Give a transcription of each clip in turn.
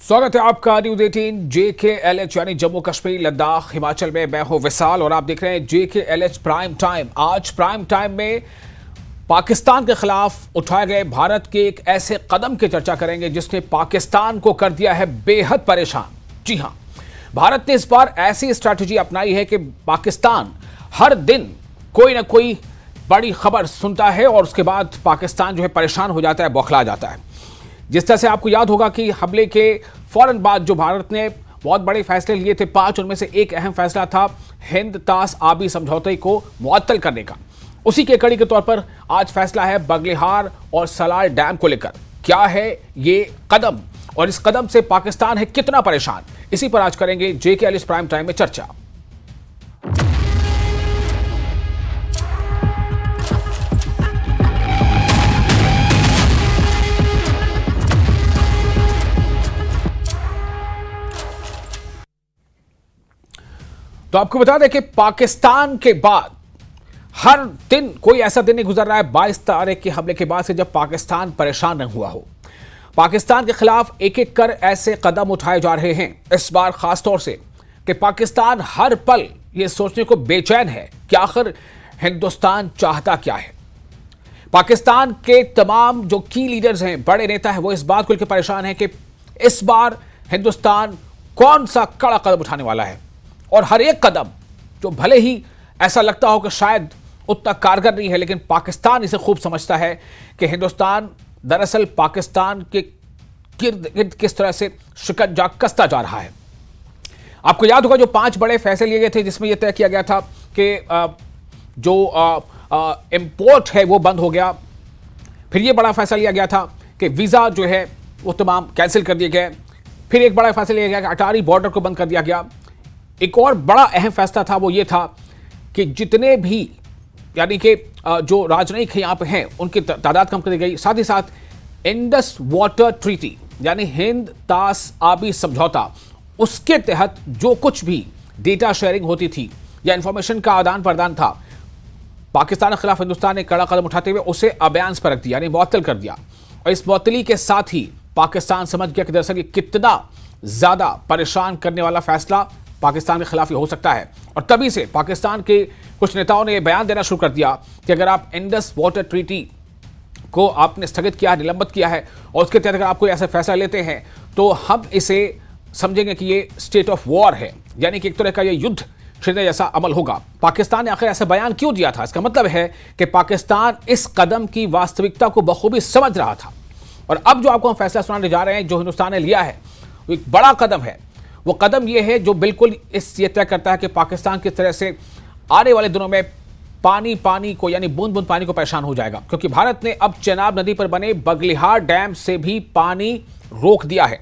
स्वागत है आपका न्यूज 18 JKLH यानी जम्मू कश्मीर लद्दाख हिमाचल में। मैं हूं विशाल और आप देख रहे हैं JKLH प्राइम टाइम। आज प्राइम टाइम में पाकिस्तान के खिलाफ उठाए गए भारत के एक ऐसे कदम की चर्चा करेंगे जिसने पाकिस्तान को कर दिया है बेहद परेशान। जी हां, भारत ने इस बार ऐसी स्ट्रैटेजी अपनाई है कि पाकिस्तान हर दिन कोई ना कोई बड़ी खबर सुनता है और उसके बाद पाकिस्तान जो है परेशान हो जाता है, बौखला जाता है। जिस तरह से आपको याद होगा कि हमले के फौरन बाद जो भारत ने बहुत बड़े फैसले लिए थे, 5 उनमें से एक अहम फैसला था हिंद तास आबी समझौते को मुअत्तल करने का। उसी के कड़ी के तौर पर आज फैसला है बगलिहार और सलाल डैम को लेकर। क्या है ये कदम और इस कदम से पाकिस्तान है कितना परेशान, इसी पर आज करेंगे JKLH प्राइम टाइम में चर्चा। तो आपको बता दें कि पाकिस्तान के बाद हर दिन कोई ऐसा दिन नहीं गुजर रहा है 22 तारीख के हमले के बाद से जब पाकिस्तान परेशान न हुआ हो। पाकिस्तान के खिलाफ एक एक कर ऐसे कदम उठाए जा रहे हैं इस बार खासतौर से कि पाकिस्तान हर पल यह सोचने को बेचैन है कि आखिर हिंदुस्तान चाहता क्या है। पाकिस्तान के तमाम जो की लीडर्स हैं, बड़े नेता हैं, वो इस बात को लेकर परेशान हैं कि इस बार हिंदुस्तान कौन सा कड़ा कदम उठाने वाला है। और हर एक कदम जो भले ही ऐसा लगता हो कि शायद उतना कारगर नहीं है, लेकिन पाकिस्तान इसे खूब समझता है कि हिंदुस्तान दरअसल पाकिस्तान के गिर्द किस तरह से शिकंजा कसता जा रहा है। आपको याद होगा जो 5 बड़े फैसले लिए गए थे जिसमें यह तय किया गया था कि जो इंपोर्ट है वो बंद हो गया। फिर यह बड़ा फैसला लिया गया था कि वीज़ा जो है वो तमाम कैंसिल कर दिए गए। फिर एक बड़ा फैसला लिया गया कि अटारी बॉर्डर को बंद कर दिया गया। एक और बड़ा अहम फैसला था वो ये था कि जितने भी यानी कि जो राजनयिक यहाँ पे हैं उनकी तादाद कम कर दी गई। साथ ही साथ इंडस वाटर ट्रीटी यानी हिंद तास आबी समझौता, उसके तहत जो कुछ भी डेटा शेयरिंग होती थी या इंफॉर्मेशन का आदान प्रदान था, पाकिस्तान के खिलाफ हिंदुस्तान ने कड़ा कदम उठाते हुए उसे अबयान्स पर रख दिया, यानी मुअत्तल कर दिया। और इस मुअत्तली के साथ ही पाकिस्तान समझ गया कि दरअसल ये कितना ज्यादा परेशान करने वाला फैसला पाकिस्तान के खिलाफ हो सकता है। और तभी से पाकिस्तान के कुछ नेताओं ने यह बयान देना शुरू कर दिया कि अगर आप इंडस वाटर ट्रीटी को आपने स्थगित किया, निलंबित किया है और उसके तहत अगर आप कोई ऐसा फैसला लेते हैं तो हम इसे समझेंगे कि ये स्टेट ऑफ वॉर है, यानी कि एक तरह का ये युद्ध छिड़ने जैसा अमल होगा। पाकिस्तान ने आखिर ऐसा बयान क्यों दिया था? इसका मतलब है कि पाकिस्तान इस कदम की वास्तविकता को बखूबी समझ रहा था। और अब जो आपको हम फैसला सुनाने जा रहे हैं जो हिंदुस्तान ने लिया है वो एक बड़ा कदम है। वो कदम यह है जो बिल्कुल ये तय करता है कि पाकिस्तान किस तरह से आने वाले दिनों में पानी को यानी बूंद बूंद पानी को परेशान हो जाएगा, क्योंकि भारत ने अब चेनाब नदी पर बने बगलिहार डैम से भी पानी रोक दिया है।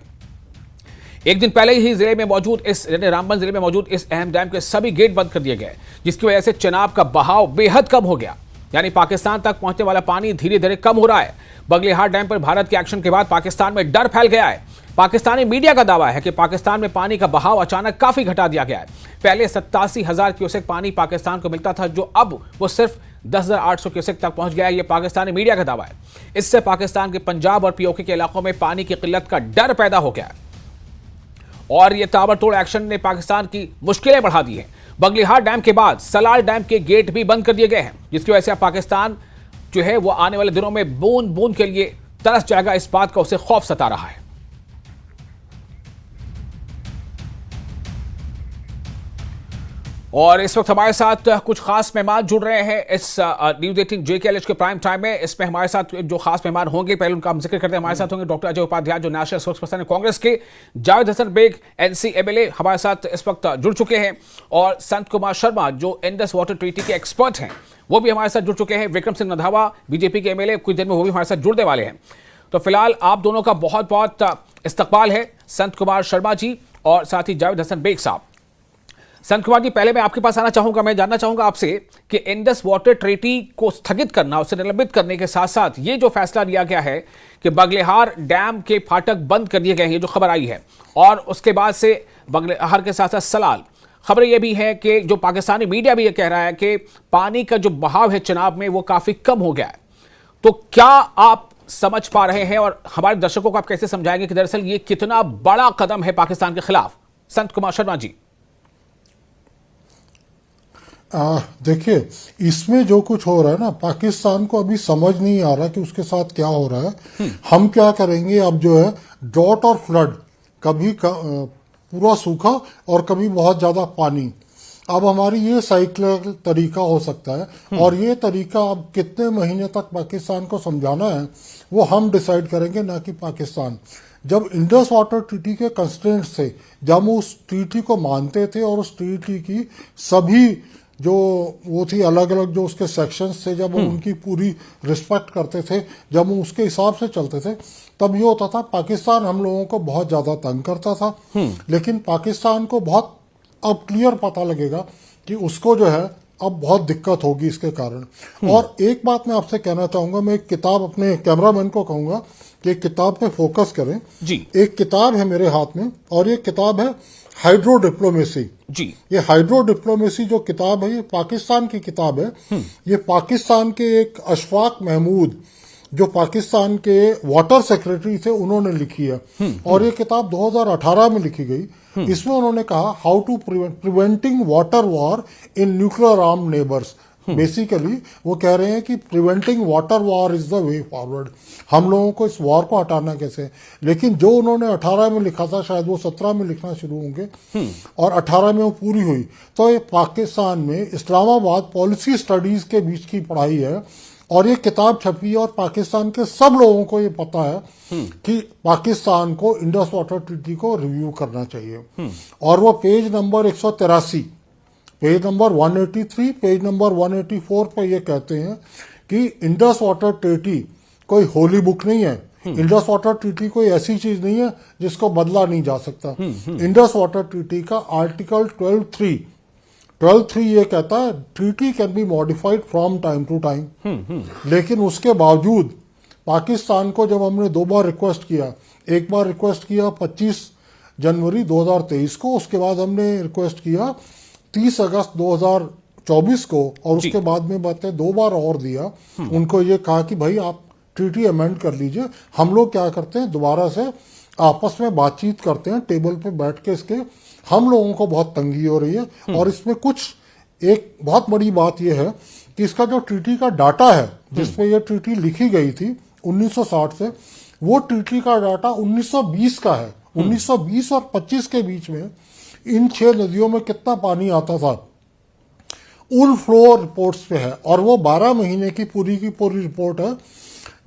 एक दिन पहले ही जिले में मौजूद रामबन जिले में मौजूद इस अहम डैम के सभी गेट बंद कर दिए गए, जिसकी वजह से चेनाब का बहाव बेहद कम हो गया, यानी पाकिस्तान तक पहुंचने वाला पानी धीरे धीरे कम हो रहा है। बगलिहार डैम पर भारत के एक्शन के बाद पाकिस्तान में डर फैल गया है। पाकिस्तानी मीडिया का दावा है कि पाकिस्तान में पानी का बहाव अचानक काफी घटा दिया गया है। पहले 87,000 क्यूसेक पानी पाकिस्तान को मिलता था, जो अब वो सिर्फ 10,800 क्यूसेक तक पहुंच गया है। ये पाकिस्तानी मीडिया का दावा है। इससे पाकिस्तान के पंजाब और POK के इलाकों में पानी की किल्लत का डर पैदा हो गया है और ये ताबड़तोड़ एक्शन ने पाकिस्तान की मुश्किलें बढ़ा दी हैं। बगलिहार डैम के बाद सलाल डैम के गेट भी बंद कर दिए गए हैं, जिसकी वजह से पाकिस्तान जो है वो आने वाले दिनों में बूंद बूंद के लिए तरस जाएगा। इस बात का उसे खौफ सता रहा है। और इस वक्त हमारे साथ कुछ खास मेहमान जुड़ रहे हैं इस न्यूज 18 JKLH के प्राइम टाइम में। इसमें हमारे साथ जो खास मेहमान होंगे, पहले उनका हम जिक्र करते हैं। हमारे साथ होंगे डॉक्टर अजय उपाध्याय जो नेशनल स्पोक्स पर्सन है कांग्रेस के, जावेद हसन बेग NC MLA हमारे साथ इस वक्त जुड़ चुके हैं, और संत कुमार शर्मा जो इंडस वाटर ट्रीटी के एक्सपर्ट हैं वो भी हमारे साथ जुड़ चुके हैं। विक्रम सिंह रंधावा BJP के MLA कुछ देर में वो भी हमारे साथ जुड़ने वाले हैं। तो फिलहाल आप दोनों का बहुत बहुत इस्तकबाल है, संत कुमार शर्मा जी और साथ ही जावेद हसन बेग साहब। संत कुमार जी, पहले मैं आपके पास आना चाहूंगा। मैं जानना चाहूंगा आपसे कि इंडस वाटर ट्रीटी को स्थगित करना, उसे निलंबित करने के साथ साथ ये जो फैसला लिया गया है कि बगलिहार डैम के फाटक बंद कर दिए गए हैं, ये जो खबर आई है, और उसके बाद से बगलिहार के साथ साथ सलाल, खबर यह भी है कि जो पाकिस्तानी मीडिया भी ये कह रहा है कि पानी का जो बहाव है चेनाब में वो काफी कम हो गया है। तो क्या आप समझ पा रहे हैं और हमारे दर्शकों को आप कैसे समझाएंगे कि दरअसल ये कितना बड़ा कदम है पाकिस्तान के खिलाफ? संत कुमार शर्मा जी। देखिए, इसमें जो कुछ हो रहा है ना, पाकिस्तान को अभी समझ नहीं आ रहा कि उसके साथ क्या हो रहा है। हम क्या करेंगे अब जो है, ड्रॉट और फ्लड, कभी पूरा सूखा और कभी बहुत ज्यादा पानी। अब हमारी ये साइक्लिकल तरीका हो सकता है, और ये तरीका अब कितने महीने तक पाकिस्तान को समझाना है वो हम डिसाइड करेंगे, ना कि पाकिस्तान। जब इंडस वाटर ट्रीटी के कंस्ट्रेंट्स थे, जब हम उस ट्रीटी को मानते थे और उस ट्रीटी की सभी जो वो थी अलग अलग जो उसके सेक्शंस थे, जब हम उनकी पूरी रिस्पेक्ट करते थे, जब हम उसके हिसाब से चलते थे, तब ये होता था पाकिस्तान हम लोगों को बहुत ज्यादा तंग करता था। लेकिन पाकिस्तान को बहुत अब क्लियर पता लगेगा कि उसको जो है अब बहुत दिक्कत होगी इसके कारण। और एक बात मैं आपसे कहना चाहूंगा, मैं एक किताब अपने कैमरामैन को कहूंगा कि एक किताब पे फोकस करें जी। एक किताब है मेरे हाथ में, और ये किताब है हाइड्रो डिप्लोमेसी जी। ये हाइड्रो डिप्लोमेसी जो किताब है, ये पाकिस्तान की किताब है। ये पाकिस्तान के एक अशफाक महमूद, जो पाकिस्तान के वाटर सेक्रेटरी थे, उन्होंने लिखी है। और ये किताब 2018 में लिखी गई। इसमें उन्होंने कहा how to preventing water war in nuclear arm neighbours. Basically वो कह रहे हैं कि preventing water war is the way forward. हम लोगों को इस वॉर को हटाना कैसे। लेकिन जो उन्होंने 18 में लिखा था, शायद वो 17 में लिखना शुरू होंगे और 18 में वो पूरी हुई। तो ये पाकिस्तान में इस्लामाबाद पॉलिसी स्टडीज के बीच की पढ़ाई है, और ये किताब छपी है, और पाकिस्तान के सब लोगों को ये पता है कि पाकिस्तान को इंडस वाटर ट्रीटी को रिव्यू करना चाहिए। और वो page number 183, page number 183, page number 184 पर ये कहते हैं कि इंडस वाटर ट्रीटी कोई होली बुक नहीं है। इंडस वाटर ट्रीटी कोई ऐसी चीज नहीं है जिसको बदला नहीं जा सकता। इंडस वाटर ट्रीटी का आर्टिकल 12.3 ये कहता है treaty can be modified from time to time. लेकिन उसके बावजूद पाकिस्तान को जब हमने 2 बार रिक्वेस्ट किया, एक बार रिक्वेस्ट किया 25 जनवरी 2023 को, उसके बाद हमने रिक्वेस्ट किया 30 अगस्त 2024 को, और उसके बाद में बातें 2 बार और दिया। उनको ये कहा कि भाई आप ट्रीटी अमेंड कर लीजिए। हम लोग क्या करते हैं, दोबारा से आपस में बातचीत करते हैं टेबल पे बैठ के। इसके हम लोगों को बहुत तंगी हो रही है। और इसमें कुछ एक बहुत बड़ी बात यह है कि इसका जो ट्रीटी का डाटा है, जिसपे ये ट्रीटी लिखी गई थी 1960 से, वो ट्रीटी का डाटा 1920 का है। 1920 और 25 के बीच में इन 6 नदियों में कितना पानी आता था, उन फ्लो रिपोर्ट्स पे है। और वो 12 महीने की पूरी रिपोर्ट है,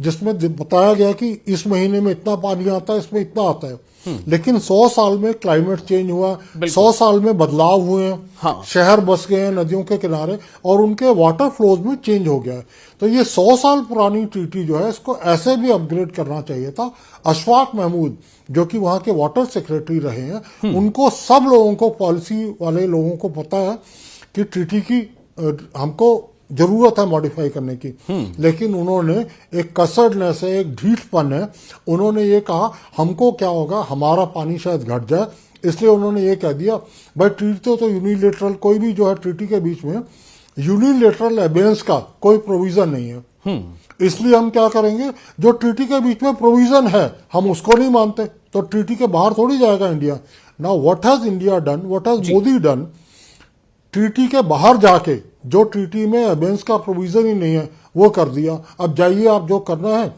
जिसमें बताया गया कि इस महीने में इतना पानी आता है, इसमें इतना आता है। लेकिन 100 साल में क्लाइमेट चेंज हुआ, 100 साल में बदलाव हुए हैं। हाँ। शहर बस गए हैं नदियों के किनारे, और उनके वाटर फ्लोज में चेंज हो गया है। तो ये 100 साल पुरानी ट्रीटी जो है, इसको ऐसे भी अपग्रेड करना चाहिए था। अशफाक महमूद, जो कि वहां के वाटर सेक्रेटरी रहे हैं, उनको, सब लोगों को, पॉलिसी वाले लोगों को पता है कि ट्रीटी की हमको जरूरत है मॉडिफाई करने की। लेकिन उन्होंने एक कसरनेस है, एक ढीठपन है। उन्होंने ये कहा हमको क्या होगा, हमारा पानी शायद घट जाए, इसलिए उन्होंने ये कह दिया भाई ट्रीटी तो यूनिलेटरल, कोई भी जो है ट्रीटी के बीच में यूनिलेटरल अबेंस का कोई प्रोविजन नहीं है। इसलिए हम क्या करेंगे, जो ट्रीटी के बीच में प्रोविजन है हम उसको नहीं मानते, तो ट्रीटी के बाहर थोड़ी जाएगा India. Now what has India done, what has Modi done, treaty के बाहर जाके जो ट्रीटी में अबेंस का प्रोविजन ही नहीं है वो कर दिया। अब जाइए, आप जो करना है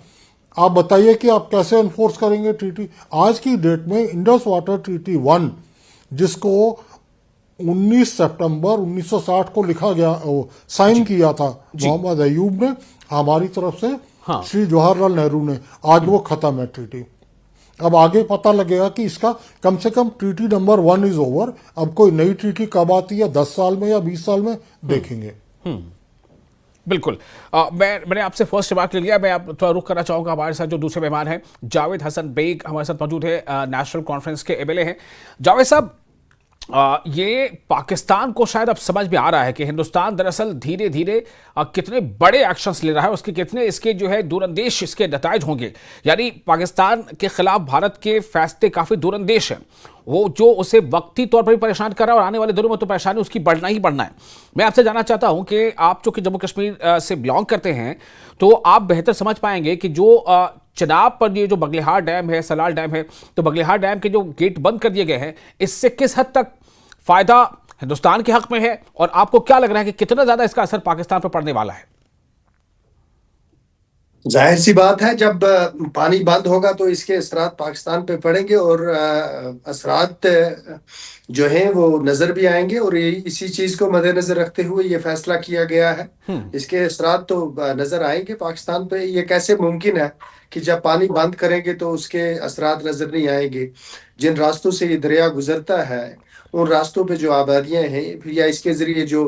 आप बताइए कि आप कैसे एनफोर्स करेंगे ट्रीटी। आज की डेट में इंडस वाटर ट्रीटी 1, जिसको 19 सितंबर 1960 को लिखा गया, साइन किया था मोहम्मद अयूब ने हमारी तरफ से, हाँ। श्री जवाहरलाल नेहरू ने, आज वो खत्म है ट्रीटी। अब आगे पता लगेगा कि इसका कम से कम ट्रीटी नंबर 1 इज ओवर। अब कोई नई ट्रीटी कब आती है, 10 साल में या 20 साल में, देखेंगे। बिल्कुल। मैंने आपसे फर्स्ट रिमार्क ले लिया। मैं आप थोड़ा रुक करना चाहूंगा। हमारे साथ जो दूसरे मेहमान हैं, जावेद हसन बेग हमारे साथ मौजूद है, नेशनल कॉन्फ्रेंस के एमएलए हैं। जावेद साहब, ये पाकिस्तान को शायद अब समझ में आ रहा है कि हिंदुस्तान दरअसल धीरे धीरे कितने बड़े एक्शंस ले रहा है, उसके कितने इसके जो है दूरंदेश इसके नतायज होंगे। यानी पाकिस्तान के खिलाफ भारत के फैसले काफी दूरंदेश हैं, वो जो उसे वक्ती तौर पर भी परेशान कर रहा है और आने वाले दिनों में तो परेशानी उसकी बढ़ना ही बढ़ना है। मैं आपसे जानना चाहता हूं कि आप जो कि जम्मू कश्मीर से बिलोंग करते हैं, तो आप बेहतर समझ पाएंगे कि जो चिनाब पर ये जो बगलिहार डैम है, सलाल डैम है, तो बगलिहार डैम के जो गेट बंद कर दिए गए हैं, इससे किस हद तक फायदा हिंदुस्तान के हक में है, और आपको क्या लग रहा है कि कितना ज्यादा इसका असर पाकिस्तान पर पड़ने वाला है? जाहिर सी बात है, जब पानी बंद होगा तो इसके असरात पाकिस्तान पे पड़ेंगे, और असरात जो हैं वो नजर भी आएंगे, और इसी चीज को मद्देनजर रखते हुए ये फैसला किया गया है। इसके असरात तो नजर आएंगे पाकिस्तान पे। ये कैसे मुमकिन है कि जब पानी बंद करेंगे तो उसके असरात नजर नहीं आएंगे? जिन रास्तों से ये दरिया गुजरता है, उन रास्तों पे जो आबादियां हैं, फिर या इसके जरिए जो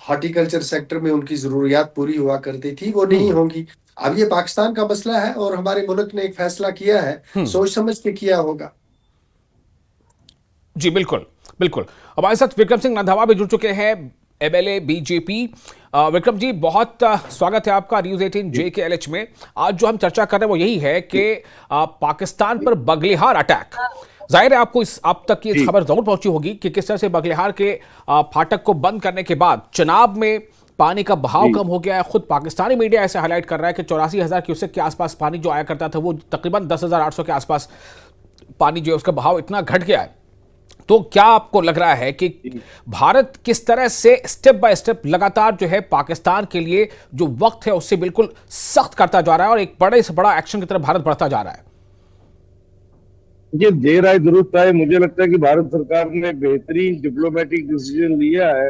हॉर्टिकल्चर सेक्टर में उनकी जरूरियात पूरी हुआ करती थी, वो नहीं होंगी। अब ये पाकिस्तान का मसला है, और हमारे मुल्क ने एक फैसला किया है, सोच समझ के किया होगा। जी बिल्कुल बिल्कुल। हमारे साथ विक्रम सिंह रंधावा भी जुड़ चुके हैं, एमएलए बीजेपी। विक्रम जी, बहुत स्वागत है आपका न्यूज 18 JKLH में। आज जो हम चर्चा कर रहे हैं वो यही है कि पाकिस्तान पर बगलिहार अटैक, जाहिर है आपको आप तक ये खबर जरूर पहुंची होगी कि किस तरह से बगलिहार के फाटक को बंद करने के बाद चिनाब में पानी का बहाव कम हो गया है। खुद पाकिस्तानी मीडिया ऐसे हाईलाइट कर रहा है कि 84,000 क्यूसेक के आसपास पानी जो आया करता था, वो तकरीबन 10,800 के आसपास पानी जो है उसका बहाव इतना घट गया है। तो क्या आपको लग रहा है कि भारत किस तरह से स्टेप बाय स्टेप लगातार जो है पाकिस्तान के लिए जो वक्त है उससे बिल्कुल सख्त करता जा रहा है, और एक बड़े से बड़ा एक्शन की तरफ भारत बढ़ता जा रहा है? ये देर आए दुरुस्त आए। मुझे लगता है कि भारत सरकार ने बेहतरीन डिप्लोमेटिक डिसीजन लिया है।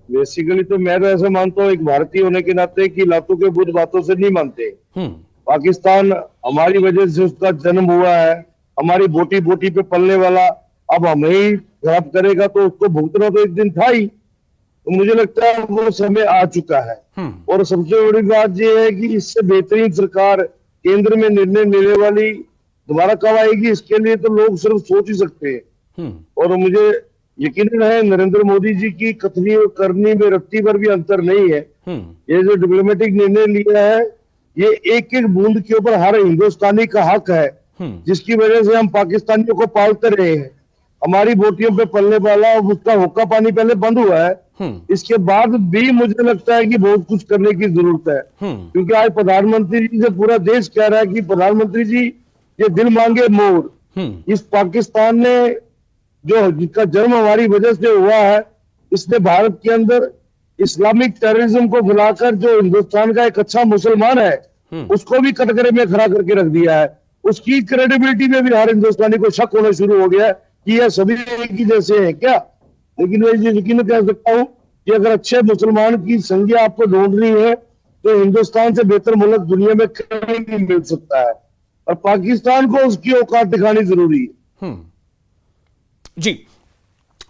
बेसिकली तो मैं तो ऐसा मानता हूँ, एक भारतीय होने के नाते, कि लातों के बुत बातों से नहीं मानते। पाकिस्तान हमारी वजह से उसका जन्म हुआ है, हमारी बोटी बोटी पे पलने वाला अब हमें ही खराब करेगा, तो उसको भुगतना तो एक दिन था ही। तो मुझे लगता है वो समय आ चुका है। और सबसे बड़ी बात यह है कि इससे बेहतरीन सरकार केंद्र में निर्णय लेने वाली दोबारा कब आएगी, इसके लिए तो लोग सिर्फ सोच ही सकते हैं। और मुझे यकीन है नरेंद्र मोदी जी की कथनी और करनी में रत्ती भर भी अंतर नहीं है। ये जो डिप्लोमेटिक निर्णय लिया है, ये एक एक बूंद के ऊपर हर हिंदुस्तानी का हक है, जिसकी वजह से हम पाकिस्तानियों को पालते रहे हैं। हमारी बोटियों पे पलने वाला उसका हुक्का पानी पहले बंद हुआ है, इसके बाद भी मुझे लगता है कि बहुत कुछ करने की जरूरत है। क्योंकि आज प्रधानमंत्री जी से पूरा देश कह रहा है कि प्रधानमंत्री जी, ये दिल मांगे मोर। इस पाकिस्तान ने जो जिसका जन्म हमारी वजह से हुआ है, इसने भारत के अंदर इस्लामिक टेररिज्म को बुलाकर जो हिंदुस्तान का एक अच्छा मुसलमान है, उसको भी कटघरे में खड़ा करके रख दिया है। उसकी क्रेडिबिलिटी में भी हर हिंदुस्तानी को शक होना शुरू हो गया है कि यह सभी एक ही जैसे हैं क्या। लेकिन मैं ये यकीन कह सकता हूँ कि अगर अच्छे मुसलमान की संज्ञा आपको ढूंढनी है, तो हिंदुस्तान से बेहतर मुल्क दुनिया में कहीं नहीं मिल सकता है, और पाकिस्तान को उसकी औकात दिखानी जरूरी है। जी,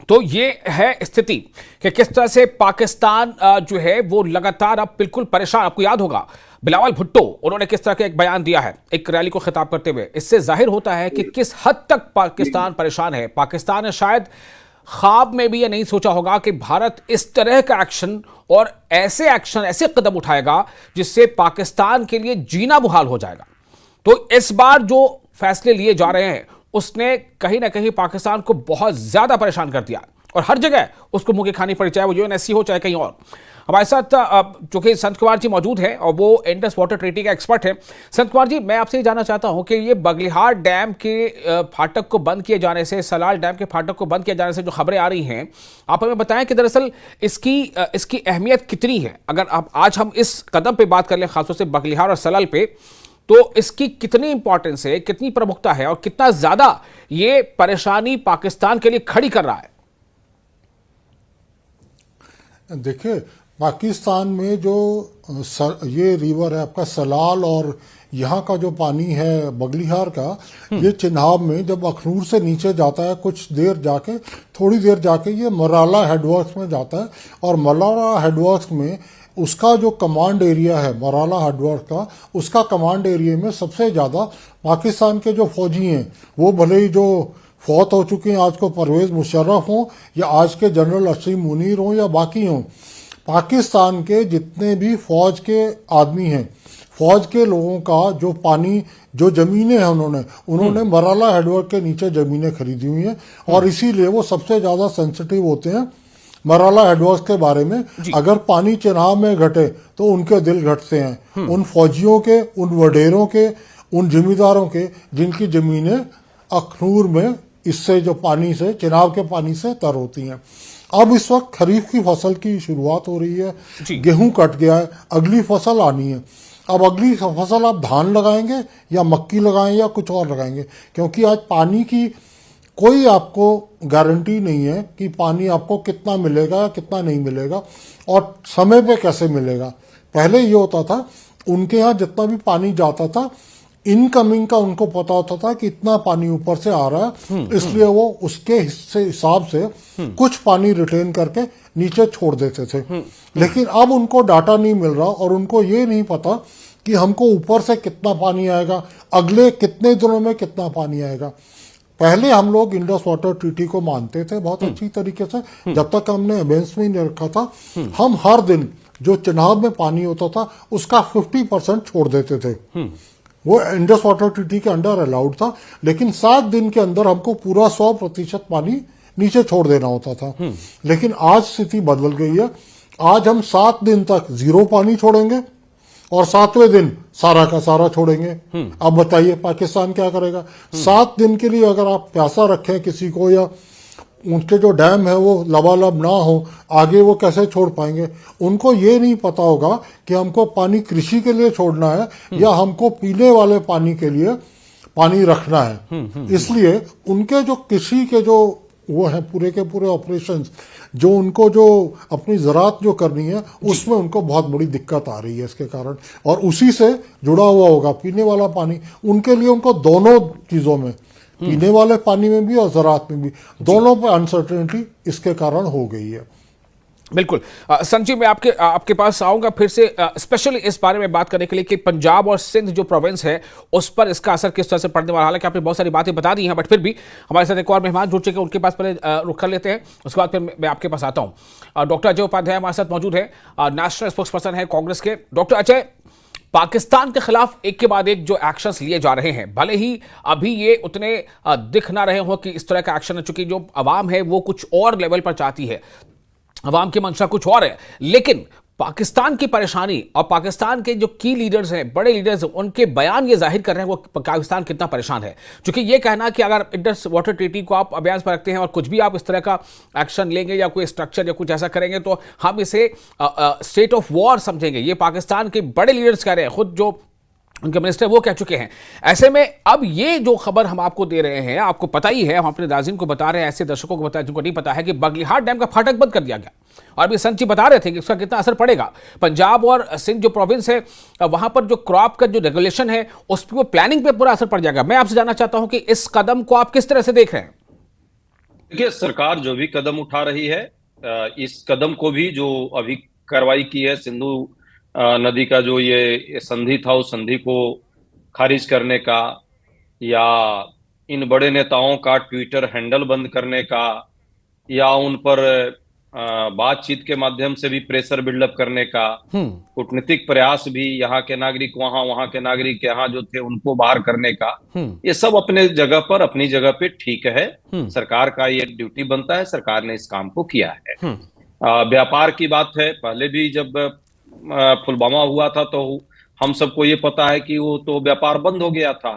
तो ये है स्थिति कि किस तरह से पाकिस्तान जो है वो लगातार अब बिल्कुल परेशान। आपको याद होगा बिलावल भुट्टो, उन्होंने किस तरह का एक बयान दिया है एक रैली को खिताब करते हुए। इससे जाहिर होता है कि किस हद तक पाकिस्तान परेशान है। पाकिस्तान ने शायद ख्वाब में भी ये नहीं सोचा होगा कि भारत इस तरह का एक्शन और ऐसे कदम उठाएगा जिससे पाकिस्तान के लिए जीना मुहाल हो जाएगा। तो इस बार जो फैसले लिए जा रहे हैं उसने कहीं ना कहीं पाकिस्तान को बहुत ज्यादा परेशान कर दिया, और हर जगह उसको मुंह की खानी पड़ी, चाहे वो UNSC हो चाहे कहीं और। हमारे साथ चूंकि संत कुमार जी मौजूद हैं और वो इंडस वाटर ट्रीटी का एक्सपर्ट हैं। संत कुमार जी, मैं आपसे ये जानना चाहता हूं कि ये बगलिहार डैम के फाटक को बंद किए जाने से, सलाल डैम के फाटक को बंद किए जाने से जो खबरें आ रही हैं, आप हमें बताएं कि दरअसल इसकी अहमियत कितनी है। अगर आज हम इस कदम पर बात कर लें, खासतौर से बगलिहार और सलाल पे, तो इसकी कितनी इंपॉर्टेंस है, कितनी प्रमुखता है, और कितना ज्यादा ये परेशानी पाकिस्तान के लिए खड़ी कर रहा है? देखिए, पाकिस्तान में जो ये रिवर है आपका सलाल, और यहाँ का जो पानी है बगलिहार का, ये चिनाब में जब अखनूर से नीचे जाता है, कुछ देर जाके, थोड़ी देर जाके ये मराला हेडवर्क्स में जाता है। और मराला हेडवर्क्स में उसका जो कमांड एरिया है, मराला हेडवर्क्स का, उसका कमांड एरिया में सबसे ज़्यादा पाकिस्तान के जो फौजी हैं, वो भले ही जो फौत हो चुके हैं, आज को परवेज मुशर्रफ हों या आज के जनरल असीम मुनीर हों या बाकी हों, पाकिस्तान के जितने भी फौज के आदमी हैं, फौज के लोगों का जो पानी, जो जमीनें हैं, उन्होंने मराला हेडवर्क के नीचे जमीनें खरीदी हुई हैं, और इसीलिए वो सबसे ज़्यादा सेंसिटिव होते हैं मराला हेडवर्क्स के बारे में। अगर पानी चिनाब में घटे तो उनके दिल घटते हैं, उन फौजियों के, उन वडेरों के, उन जिम्मेदारों के जिनकी जमीनें अखनूर में इससे जो पानी से चिनाब के पानी से तर होती हैं। अब इस वक्त खरीफ की फसल की शुरुआत हो रही है, गेहूं कट गया है, अगली फसल आनी है। अब अगली फसल आप धान लगाएंगे या मक्की लगाएं या कुछ और लगाएंगे, क्योंकि आज पानी की कोई आपको गारंटी नहीं है कि पानी आपको कितना मिलेगा या कितना नहीं मिलेगा और समय पे कैसे मिलेगा। पहले ये होता था उनके यहाँ जितना भी पानी जाता था इनकमिंग का उनको पता होता था कि इतना पानी ऊपर से आ रहा है, इसलिए वो उसके हिसाब से कुछ पानी रिटेन करके नीचे छोड़ देते थे। लेकिन अब उनको डाटा नहीं मिल रहा और उनको ये नहीं पता कि हमको ऊपर से कितना पानी आएगा, अगले कितने दिनों में कितना पानी आएगा। पहले हम लोग इंडस वाटर ट्रीटी को मानते थे बहुत अच्छी तरीके से, जब तक हमने अबेंस में नहीं रखा था। हम हर दिन जो चिनाब में पानी होता था उसका 50% छोड़ देते थे। वो इंडस वाटर ट्रीटी के अंडर अलाउड था, लेकिन 7 दिन के अंदर हमको पूरा 100% पानी नीचे छोड़ देना होता था। लेकिन आज स्थिति बदल गई है। आज हम 7 दिन तक 0 पानी छोड़ेंगे और 7वें दिन सारा का सारा छोड़ेंगे। अब बताइए पाकिस्तान क्या करेगा? 7 दिन के लिए अगर आप प्यासा रखें किसी को या उनके जो डैम है वो लबालब ना हो, आगे वो कैसे छोड़ पाएंगे? उनको ये नहीं पता होगा कि हमको पानी कृषि के लिए छोड़ना है या हमको पीने वाले पानी के लिए पानी रखना है। इसलिए उनके जो कृषि के जो वो है पूरे के पूरे ऑपरेशंस जो उनको जो अपनी ज़रात जो करनी है उसमें उनको बहुत बड़ी दिक्कत आ रही है इसके कारण, और उसी से जुड़ा हुआ होगा पीने वाला पानी। उनके लिए उनको दोनों चीज़ों में, पीने वाले पानी में भी और ज़रात में भी, दोनों पे अनसर्टेनिटी इसके कारण हो गई है। बिल्कुल। संजीव, मैं आपके पास आऊंगा फिर से स्पेशली इस बारे में बात करने के लिए कि पंजाब और सिंध जो प्रोविंस है उस पर इसका असर किस तरह से पड़ने वाला है। हालांकि आपने बहुत सारी बातें बता दी हैं, बट फिर भी हमारे साथ एक और मेहमान जुड़ चुके हैं, उनके पास पहले रुक कर लेते हैं, उसके बाद फिर मैं आपके पास आता हूँ। डॉक्टर अजय उपाध्याय हमारे साथ मौजूद है, नेशनल स्पोक्स पर्सन है कांग्रेस के। डॉक्टर अजय, पाकिस्तान के खिलाफ एक के बाद एक जो एक्शंस लिए जा रहे हैं, भले ही अभी ये उतने दिख ना रहे हो कि इस तरह का एक्शन है, चूंकि जो अवाम है वो कुछ और लेवल पर चाहती है, अवाम की मंशा कुछ और है, लेकिन पाकिस्तान की परेशानी और पाकिस्तान के जो की लीडर्स हैं, बड़े लीडर्स हैं, उनके बयान ये जाहिर कर रहे हैं वो पाकिस्तान कितना परेशान है। क्योंकि ये कहना कि अगर इंडस वाटर ट्रीटी को आप अभ्यास पर रखते हैं और कुछ भी आप इस तरह का एक्शन लेंगे या कोई स्ट्रक्चर या कुछ ऐसा करेंगे तो हम इसे स्टेट ऑफ वॉर समझेंगे। ये पाकिस्तान के बड़े लीडर्स कह रहे हैं, खुद जो उनके मिनिस्टर वो कह चुके हैं। ऐसे में अब ये जो खबर हम आपको दे रहे हैं, आपको पता ही है, हम अपने नाज़रीन को बता रहे हैं, ऐसे दर्शकों को बता जिनको नहीं पता है कि बगलिहाट डैम का फाटक बंद कर दिया गया। और अभी संजीव बता रहे थे कि इसका कितना असर पड़ेगा। पंजाब और सिंध जो प्रोविंस है वहां पर जो क्रॉप का जो रेगुलेशन है उस पर प्लानिंग पे पूरा असर पड़ जाएगा। मैं आपसे जानना चाहता हूं कि इस कदम को आप किस तरह से देख रहे हैं? देखिए, सरकार जो भी कदम उठा रही है, इस कदम को भी जो अभी कार्रवाई की है, सिंधु नदी का जो ये संधि था उस संधि को खारिज करने का, या इन बड़े नेताओं का ट्विटर हैंडल बंद करने का, या उन पर बातचीत के माध्यम से भी प्रेशर बिल्डअप करने का, कूटनीतिक प्रयास भी यहाँ के नागरिक वहां के नागरिक यहाँ जो थे उनको बाहर करने का, ये सब अपने जगह पर अपनी जगह पे ठीक है। सरकार का ये ड्यूटी बनता है, सरकार ने इस काम को किया है। व्यापार की बात है, पहले भी जब पुलवामा हुआ था तो हम सबको ये पता है कि वो तो व्यापार बंद हो गया था।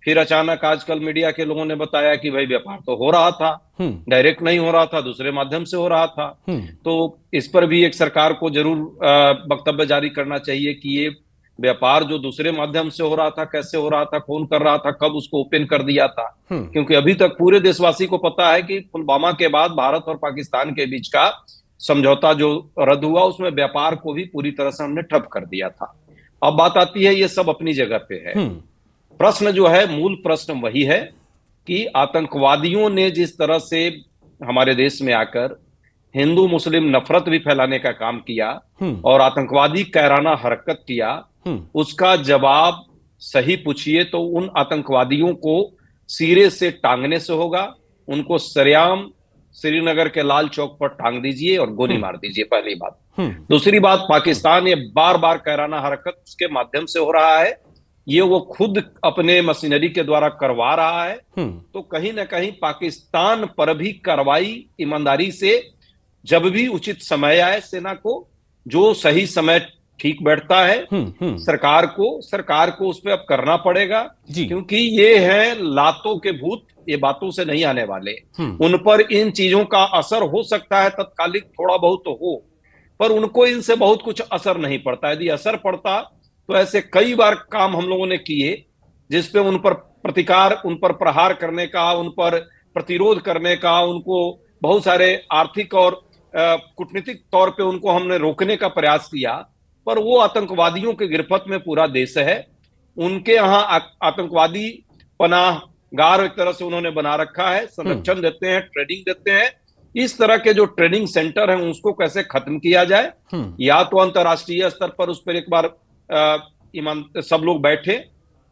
फिर अचानक आजकल मीडिया के लोगों ने बताया कि भाई व्यापार तो हो रहा था, डायरेक्ट नहीं हो रहा था, दूसरे माध्यम से हो रहा था। तो इस पर भी एक सरकार को जरूर वक्तव्य जारी करना चाहिए कि ये व्यापार जो दूसरे माध्यम से हो रहा था, कैसे हो रहा था, कौन कर रहा था, कब उसको ओपन कर दिया था। क्योंकि अभी तक पूरे देशवासी को पता है कि पुलवामा के बाद भारत और पाकिस्तान के बीच का समझौता जो रद्द हुआ उसमें व्यापार को भी पूरी तरह से हमने ठप कर दिया था। अब बात आती है, ये सब अपनी जगह पे है। प्रश्न जो है, मूल प्रश्न वही है कि आतंकवादियों ने जिस तरह से हमारे देश में आकर हिंदू मुस्लिम नफरत भी फैलाने का काम किया और आतंकवादी कायराना हरकत किया, उसका जवाब सही पूछिए तो उन आतंकवादियों को सिरे से टांगने से होगा। उनको सरेआम श्रीनगर के लाल चौक पर टांग दीजिए और गोली मार दीजिए, पहली बात। दूसरी बात, पाकिस्तान ये बार बार कायराना हरकत उसके माध्यम से हो रहा है, ये वो खुद अपने मशीनरी के द्वारा करवा रहा है। तो कहीं ना कहीं पाकिस्तान पर भी कार्रवाई ईमानदारी से, जब भी उचित समय आए, सेना को जो सही समय ठीक बैठता है। सरकार को उस पर अब करना पड़ेगा, क्योंकि ये है लातों के भूत, ये बातों से नहीं आने वाले। उन पर इन चीजों का असर हो सकता है, तत्कालिक थोड़ा बहुत तो हो, पर उनको इनसे बहुत कुछ असर नहीं पड़ता। यदि असर पड़ता तो ऐसे कई बार काम हम लोगों ने किए जिसपे उन पर प्रतिकार, उन पर प्रहार करने का, उन पर प्रतिरोध करने का, उनको बहुत सारे आर्थिक और कूटनीतिक तौर पे उनको हमने रोकने का प्रयास किया, पर वो आतंकवादियों के गिरफ्त में पूरा देश है। उनके यहाँ आतंकवादी पनाहगार एक तरह से उन्होंने बना रखा है, संरक्षण देते हैं, ट्रेनिंग देते हैं। इस तरह के जो ट्रेनिंग सेंटर हैं उसको कैसे खत्म किया जाए, या तो अंतर्राष्ट्रीय स्तर पर उस पर एक बार सब लोग बैठे,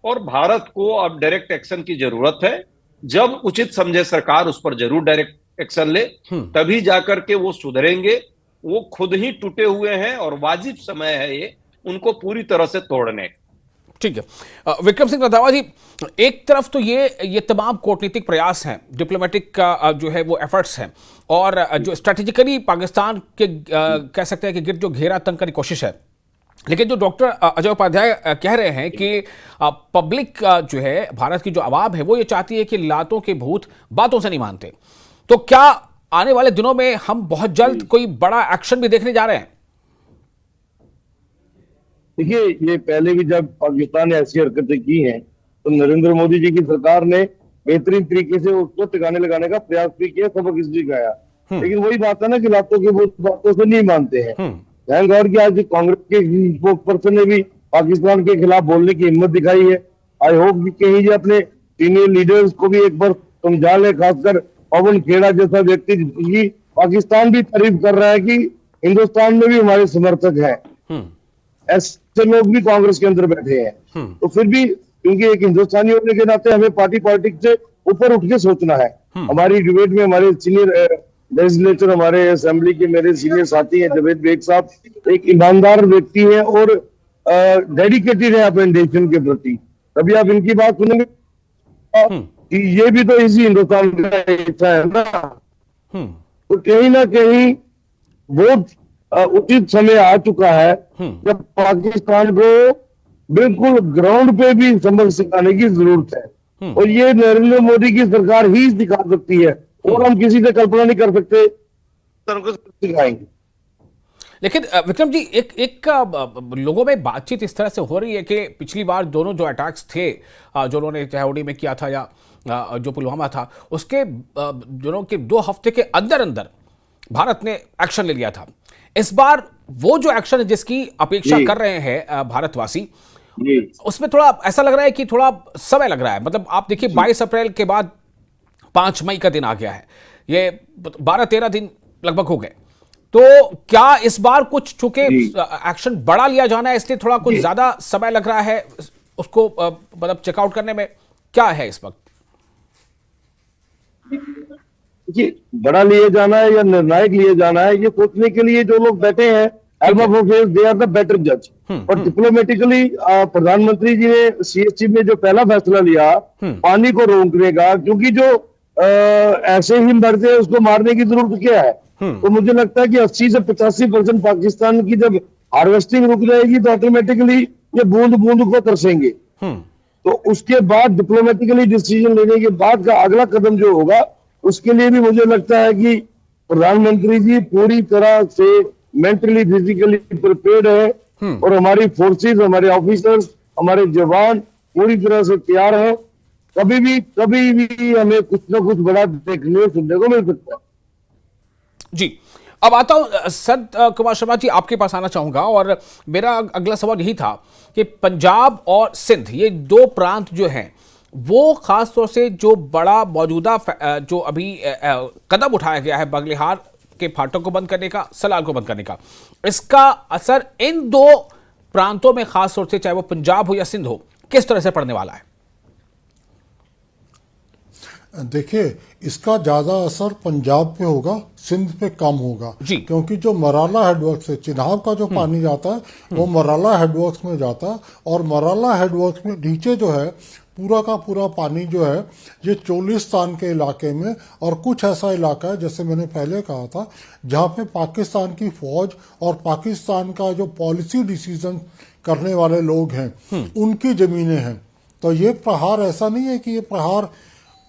और भारत को अब डायरेक्ट एक्शन की जरूरत है। जब उचित समझे सरकार उस पर जरूर डायरेक्ट एक्शन ले, तभी जाकर के वो सुधरेंगे। वो खुद ही टूटे हुए हैं और वाजिब समय है ये उनको पूरी तरह से तोड़ने। ठीक है विक्रम सिंह रंधावा जी, एक तरफ तो ये तमाम कूटनीतिक प्रयास हैं, डिप्लोमेटिक का जो है वो एफर्ट्स हैं, और जो स्ट्रेटेजिकली पाकिस्तान के कह सकते हैं कि गिर्द जो घेरा तंग करने की कोशिश है, लेकिन जो डॉक्टर अजय उपाध्याय कह रहे हैं कि पब्लिक जो है, भारत की जो आवाम है, वो ये चाहती है कि लातों के भूत बातों से नहीं मानते। तो क्या आने वाले दिनों में हम बहुत जल्द कोई बड़ा एक्शन भी देखने जा रहे हैं? देखिए, ये पहले भी जब पाकिस्तान ने ऐसी हरकतें की हैं तो नरेंद्र मोदी जी की सरकार ने बेहतरीन तरीके से उसको ठिकाने लगाने का प्रयास भी किया, सबक इस सिखाया। लेकिन वही बात है ना कि लातों के भूत बातों से नहीं मानते हैं। थैंक गॉड कि आज कांग्रेस के स्पोक्स पर्सन ने भी पाकिस्तान के खिलाफ बोलने की हिम्मत दिखाई है। आई होप कि कहीं ये अपने सीनियर लीडर्स को भी एक बार समझा ले, खासकर पवन खेड़ा जैसा व्यक्ति जिसकी पाकिस्तान भी तारीफ कर रहा है कि हिंदुस्तान में भी हमारे समर्थक हैं। ऐसे लोग भी कांग्रेस के अंदर बैठे हैं। तो फिर भी क्योंकि एक हिंदुस्तानी होने के नाते हमें पार्टी पॉलिटिक्स से ऊपर उठ के सोचना है। हमारी डिबेट में हमारे सीनियर लेजिस्लेचर, हमारे असेंबली के मेरे सीनियर साथी हैं जावेद बेग साहब, एक ईमानदार व्यक्ति हैं और डेडिकेटेड है अपने नेशन के प्रति। तभी आप इनकी बात सुनेंगे कि ये भी तो इसी हिंदुस्तान का हिस्सा है ना। तो कहीं ना कहीं वोट उचित समय आ चुका है जब पाकिस्तान को बिल्कुल ग्राउंड पे भी सबक सिखाने की जरूरत है, और ये नरेंद्र मोदी की सरकार ही सिखा सकती है, और हम किसी से कल्पना नहीं कर सकते सिखाएंगे। लेकिन विक्रम जी, एक लोगों में बातचीत इस तरह से हो रही है कि पिछली बार दोनों जो अटैक्स थे, जो उन्होंने चाहौड़ी में किया था या जो पुलवामा था, उसके दोनों के 2 हफ्ते के अंदर अंदर भारत ने एक्शन ले लिया था। इस बार वो जो एक्शन है जिसकी अपेक्षा कर रहे हैं भारतवासी, उसमें थोड़ा ऐसा लग रहा है कि थोड़ा समय लग रहा है। मतलब आप देखिए, 22 अप्रैल के बाद 5 मई का दिन आ गया है, ये 12-13 दिन लगभग हो गए। तो क्या इस बार कुछ चूंकि एक्शन बढ़ा लिया जाना है, इसलिए थोड़ा कुछ ज्यादा समय लग रहा है उसको मतलब चेकआउट करने में? क्या है इस वक्त? बड़ा लिए जाना है या निर्णायक लिए जाना है, ये सोचने के लिए जो लोग बैठे हैं, दे आर द बेटर जज। और डिप्लोमेटिकली प्रधानमंत्री जी ने CSC में जो पहला फैसला लिया पानी को रोकने का, क्योंकि जो ऐसे ही मरते हैं उसको मारने की जरूरत क्या है। तो मुझे लगता है कि 80 से 85% पाकिस्तान की जब हार्वेस्टिंग रुक जाएगी तो ऑटोमेटिकली ये बूंद बूंद को तरसेंगे। तो उसके बाद डिप्लोमेटिकली डिसीजन लेने के बाद का अगला कदम जो होगा, उसके लिए भी मुझे लगता है कि प्रधानमंत्री जी पूरी तरह से मेंटली फिजिकली प्रिपेयर्ड है, और हमारी फोर्सेस, हमारे ऑफिसर्स, हमारे जवान पूरी तरह से तैयार हैं। कभी भी हमें कुछ ना कुछ बड़ा देखने सुनने को मिल सकता है। जी, अब आता हूं संत कुमार शर्मा जी, आपके पास आना चाहूंगा, और मेरा अगला सवाल यही था कि पंजाब और सिंध, ये 2 प्रांत जो हैं, वो खास तौर से जो बड़ा मौजूदा जो अभी कदम उठाया गया है बगलिहार के फाटक को बंद करने का, सलाल को बंद करने का, इसका असर इन 2 प्रांतों में खास तौर से, चाहे वो पंजाब हो या सिंध हो, किस तरह से पड़ने वाला है? देखिए, इसका ज्यादा असर पंजाब पे होगा, सिंध पे कम होगा, क्योंकि जो मराला हेडवर्क्स है, चिनाब का जो पानी जाता है वो मराला हेडवर्क्स में जाता है, और मराला हेडवर्क्स में नीचे जो है पूरा का पूरा पानी जो है ये चोलिस्तान के इलाके में, और कुछ ऐसा इलाका है जैसे मैंने पहले कहा था जहाँ पे पाकिस्तान की फौज और पाकिस्तान का जो पॉलिसी डिसीजन करने वाले लोग हैं उनकी जमीनें हैं। तो ये प्रहार ऐसा नहीं है कि ये प्रहार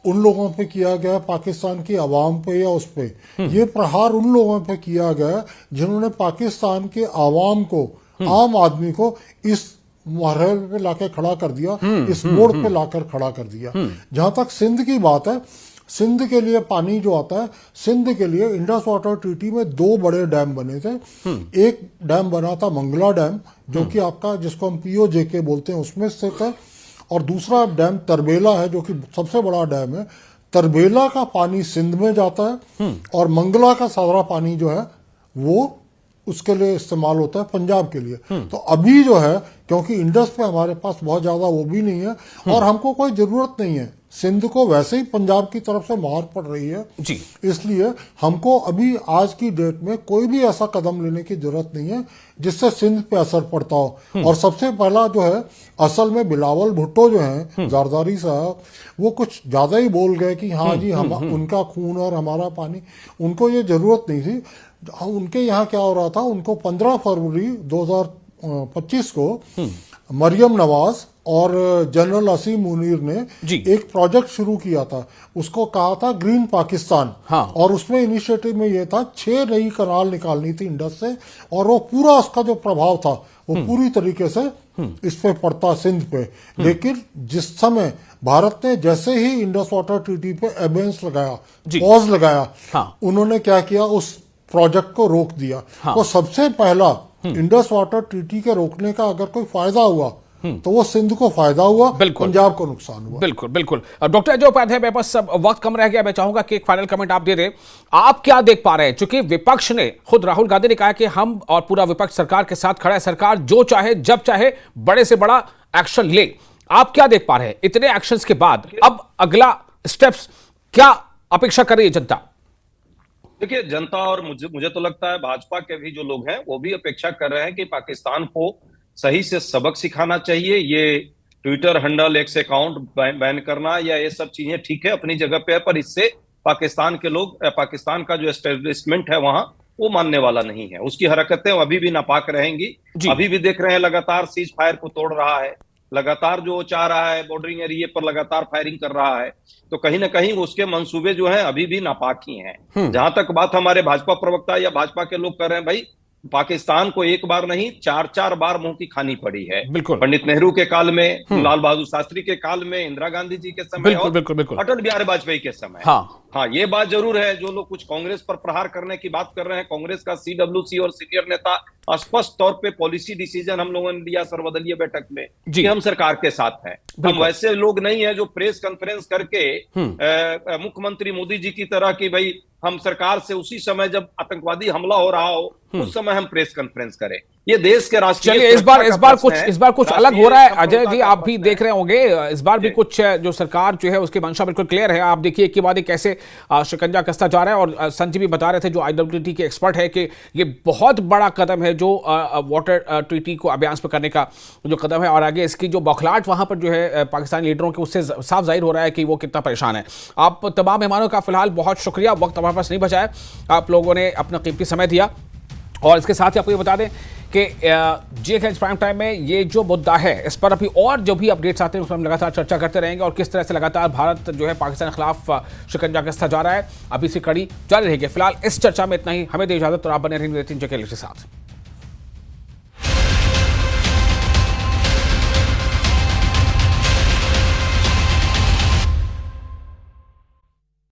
उन लोगों पे किया गया पाकिस्तान की आवाम पे या उस पे, ये प्रहार उन लोगों पे किया गया जिन्होंने पाकिस्तान के आवाम को, आम आदमी को इस मरहले पे लाके खड़ा कर दिया, इस मोड़ पे लाकर खड़ा कर दिया। जहां तक सिंध की बात है, सिंध के लिए पानी जो आता है, सिंध के लिए इंडस वाटर ट्रीटी में 2 बड़े डैम बने थे। एक डैम बना था मंगला डैम, जो कि आपका जिसको हम POJK बोलते हैं उसमें स्थित है, और दूसरा डैम तरबेला है जो कि सबसे बड़ा डैम है। तरबेला का पानी सिंध में जाता है और मंगला का सारा पानी जो है वो उसके लिए इस्तेमाल होता है पंजाब के लिए। तो अभी जो है, क्योंकि इंडस पे हमारे पास बहुत ज्यादा वो भी नहीं है और हमको कोई जरूरत नहीं है, सिंध को वैसे ही पंजाब की तरफ से मार पड़ रही है जी, इसलिए हमको अभी आज की डेट में कोई भी ऐसा कदम लेने की जरूरत नहीं है जिससे सिंध पे असर पड़ता हो। और सबसे पहला जो है, असल में बिलावल भुट्टो जो है जरदारी साहब, वो कुछ ज्यादा ही बोल गए कि हाँ जी हम उनका खून और हमारा पानी, उनको ये जरूरत नहीं थी। उनके यहाँ क्या हो रहा था, उनको 15 फरवरी 2025 को मरियम नवाज और जनरल असीम मुनीर ने एक प्रोजेक्ट शुरू किया था, उसको कहा था ग्रीन पाकिस्तान। हाँ। और उसमें इनिशिएटिव में ये था 6 नई कनाल निकालनी थी इंडस से, और वो पूरा उसका जो प्रभाव था वो पूरी तरीके से इस पे पड़ता सिंध पे। लेकिन जिस समय भारत ने जैसे ही इंडस वाटर ट्रीटी पे एबेंस लगाया, पॉज लगाया, हाँ। उन्होंने क्या किया, उस प्रोजेक्ट को रोक दिया। हाँ। तो सबसे पहला इंडस वाटर ट्रीटी के रोकने का अगर कोई फायदा हुआ तो वो सिंध को फायदा हुआ, पंजाब को नुकसान हुआ। बिल्कुल बिल्कुल। डॉक्टर अजय उपाध्याय, मेरे पास सब वक्त कम रह गया, मैं चाहूंगा कि एक फाइनल कमेंट आप दे दें। आप क्या देख पा रहे हैं, चूंकि विपक्ष ने, खुद राहुल गांधी ने कहा कि हम और पूरा विपक्ष सरकार के साथ खड़ा है, सरकार जो चाहे जब चाहे बड़े से बड़ा एक्शन ले। आप क्या देख पा रहे हैं इतने एक्शंस के बाद, अब अगला स्टेप्स क्या अपेक्षा कर रही है जनता? देखिए, जनता और मुझे तो लगता है भाजपा के भी जो लोग हैं वो भी अपेक्षा कर रहे हैं कि पाकिस्तान को सही से सबक सिखाना चाहिए। ये Twitter handle, x account ban करना या ये सब चीजें ठीक है, अपनी जगह पे है, पर इससे पाकिस्तान के लोग, पाकिस्तान का जो एस्टेब्लिशमेंट है वहां, वो मानने वाला नहीं है। उसकी हरकतें अभी भी नापाक रहेंगी। अभी भी देख रहे हैं लगातार सीज फायर को तोड़ रहा है, लगातार जो चाह रहा है बॉर्डरिंग एरिया पर लगातार फायरिंग कर रहा है। तो कहीं ना कहीं उसके मंसूबे जो हैं अभी भी नापाक ही हैं। जहां तक बात हमारे भाजपा प्रवक्ता या भाजपा के लोग कर रहे हैं, भाई पाकिस्तान को एक बार नहीं 4-4 बार मुंह की खानी पड़ी है। पंडित नेहरू के काल में, लाल बहादुर शास्त्री के काल में, इंदिरा गांधी जी के समय और अटल बिहारी वाजपेयी के समय। हाँ, ये बात जरूर है, जो लोग कुछ कांग्रेस पर प्रहार करने की बात कर रहे हैं, कांग्रेस का CWC और सीनियर नेता स्पष्ट तौर पे पॉलिसी डिसीजन हम लोगों ने लिया सर्वदलीय बैठक में कि हम सरकार के साथ हैं। हम वैसे लोग नहीं है जो प्रेस कॉन्फ्रेंस करके मुख्यमंत्री मोदी जी की तरह की, भाई हम सरकार से उसी समय जब आतंकवादी हमला हो रहा हो उस समय हम प्रेस कॉन्फ्रेंस करें। ये देश के राष्ट्रीय, चलिए इस बार कुछ अलग हो रहा है अजय जी, आप भी देख रहे होंगे, इस बार भी कुछ जो सरकार जो है उसकी मंशा बिल्कुल क्लियर है। आप देखिए एक के बाद एक कैसे शिकंजा कसता जा रहा है। और संजय भी बता रहे थे, जो IWT के एक्सपर्ट है, कि ये बहुत बड़ा कदम है जो वाटर ट्रीटी को अभ्यास पर करने का जो कदम है, और आगे इसकी जो बौखलाहट वहां पर जो है पाकिस्तानी लीडरों के, उससे साफ जाहिर हो रहा है कि वो कितना परेशान है। आप तमाम मेहमानों का फिलहाल बहुत शुक्रिया, वक्त हमारे पास नहीं बचा है, आप लोगों ने अपना कीमती समय दिया। और इसके साथ ही आपको ये बता दें कि GH प्राइम टाइम में ये जो मुद्दा है, इस पर अभी और जो भी अपडेट्स आते हैं उस पर हम लगातार चर्चा करते रहेंगे, और किस तरह से लगातार भारत जो है पाकिस्तान के खिलाफ शिकंजा कसता जा रहा है, अभी से कड़ी जारी रहेगी। फिलहाल इस चर्चा में इतना ही, हमें दे इजाजत और आप बने रहेंगे के साथ।